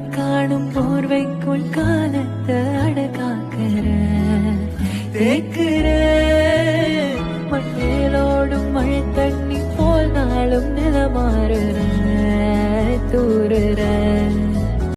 காணும் போர்வைக்குள் காலத்தை அடகாக்கிற தேக்குற மண்ணேலோடும் மழை தண்ணி போல் நாளும் நிலமாறுற தூறுற